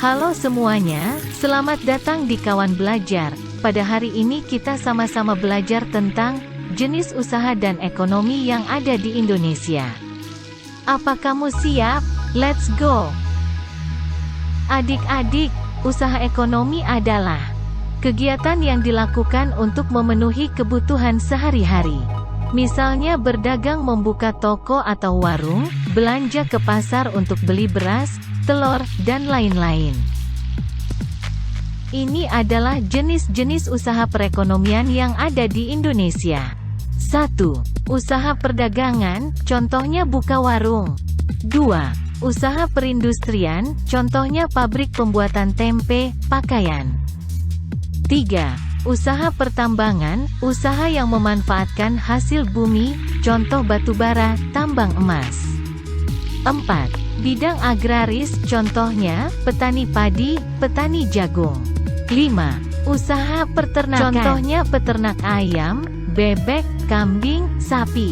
Halo semuanya, selamat datang di Kawan Belajar. Pada hari ini kita sama-sama belajar tentang jenis usaha dan ekonomi yang ada di Indonesia. Apa kamu siap? Let's go! Adik-adik, usaha ekonomi adalah kegiatan yang dilakukan untuk memenuhi kebutuhan sehari-hari. Misalnya berdagang, membuka toko atau warung, belanja ke pasar untuk beli beras, telur, dan lain-lain. Ini adalah jenis-jenis usaha perekonomian yang ada di Indonesia. 1. Usaha perdagangan, contohnya buka warung. 2. Usaha perindustrian, contohnya pabrik pembuatan tempe, pakaian. 3. Usaha pertambangan, usaha yang memanfaatkan hasil bumi, contoh batubara, tambang emas. 4. Bidang agraris, contohnya petani padi, petani jagung. 5. Usaha peternakan, contohnya peternak ayam, bebek, kambing, sapi.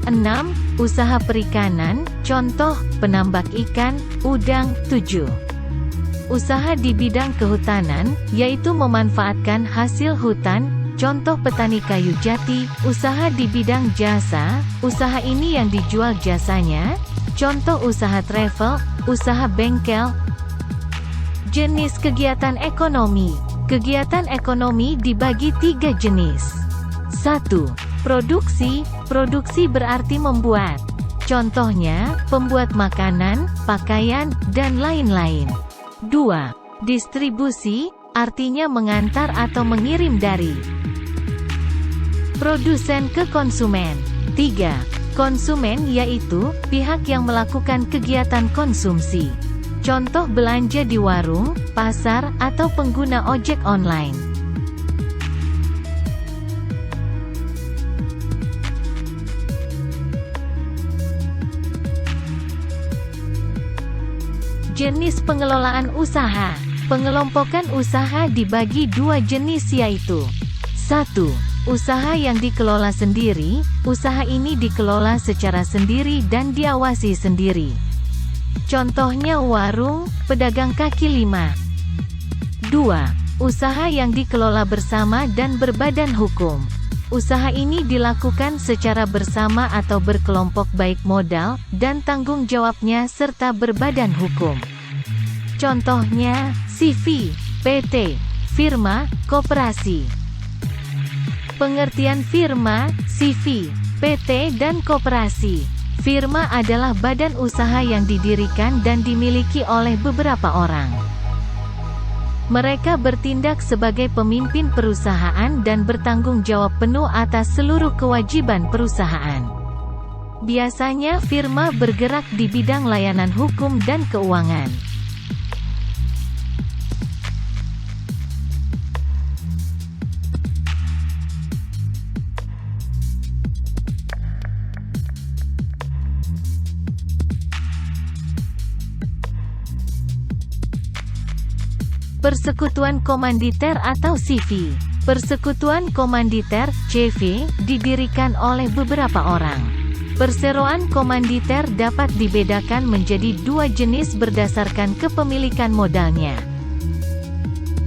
6. Usaha perikanan, contoh penambak ikan, udang. 7. Usaha di bidang kehutanan, yaitu memanfaatkan hasil hutan, contoh petani kayu jati. Usaha di bidang jasa, usaha ini yang dijual jasanya, contoh usaha travel, usaha bengkel. Jenis kegiatan ekonomi. Kegiatan ekonomi dibagi 3 jenis. 1. Produksi. Produksi berarti membuat. Contohnya, pembuat makanan, pakaian, dan lain-lain. 2. Distribusi, artinya mengantar atau mengirim dari produsen ke konsumen. 3. Konsumen, yaitu pihak yang melakukan kegiatan konsumsi. Contoh belanja di warung, pasar, atau pengguna ojek online. Jenis pengelolaan usaha. Pengelompokan usaha dibagi 2 jenis, yaitu 1. Usaha yang dikelola sendiri. Usaha ini dikelola secara sendiri dan diawasi sendiri. Contohnya warung, pedagang kaki lima. 2. Usaha yang dikelola bersama dan berbadan hukum. Usaha ini dilakukan secara bersama atau berkelompok, baik modal dan tanggung jawabnya serta berbadan hukum. Contohnya, CV, PT, firma, koperasi. Pengertian firma, CV, PT, dan koperasi. Firma adalah badan usaha yang didirikan dan dimiliki oleh beberapa orang. Mereka bertindak sebagai pemimpin perusahaan dan bertanggung jawab penuh atas seluruh kewajiban perusahaan. Biasanya firma bergerak di bidang layanan hukum dan keuangan. Persekutuan komanditer atau CV. Persekutuan komanditer, CV, didirikan oleh beberapa orang. Perseroan komanditer dapat dibedakan menjadi 2 jenis berdasarkan kepemilikan modalnya.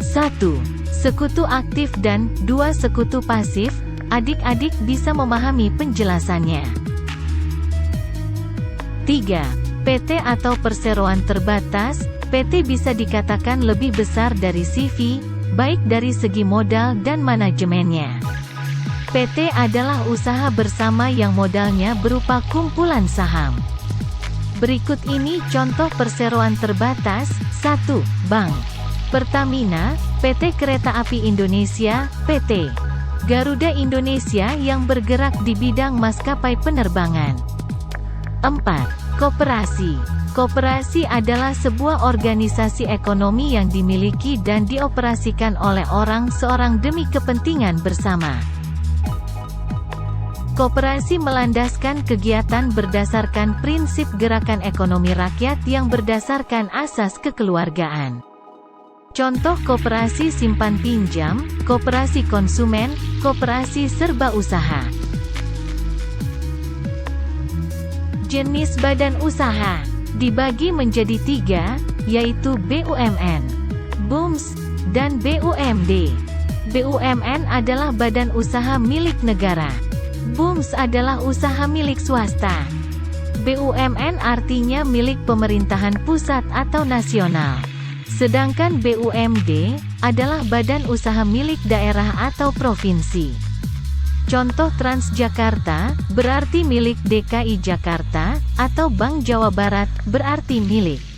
1. Sekutu aktif dan 2. Sekutu pasif. Adik-adik bisa memahami penjelasannya. 3. PT atau perseroan terbatas. PT bisa dikatakan lebih besar dari CV, baik dari segi modal dan manajemennya. PT adalah usaha bersama yang modalnya berupa kumpulan saham. Berikut ini contoh perseroan terbatas. 1. Bank. Pertamina, PT Kereta Api Indonesia, PT Garuda Indonesia yang bergerak di bidang maskapai penerbangan. 4. Koperasi. Koperasi adalah sebuah organisasi ekonomi yang dimiliki dan dioperasikan oleh orang seorang demi kepentingan bersama. Koperasi melandaskan kegiatan berdasarkan prinsip gerakan ekonomi rakyat yang berdasarkan asas kekeluargaan. Contoh koperasi simpan pinjam, koperasi konsumen, koperasi serba usaha. Jenis badan usaha dibagi menjadi 3, yaitu BUMN, BUMS, dan BUMD. BUMN adalah badan usaha milik negara. BUMS adalah usaha milik swasta. BUMN artinya milik pemerintahan pusat atau nasional. Sedangkan BUMD adalah badan usaha milik daerah atau provinsi. Contoh Transjakarta berarti milik DKI Jakarta, atau Bank Jawa Barat berarti milik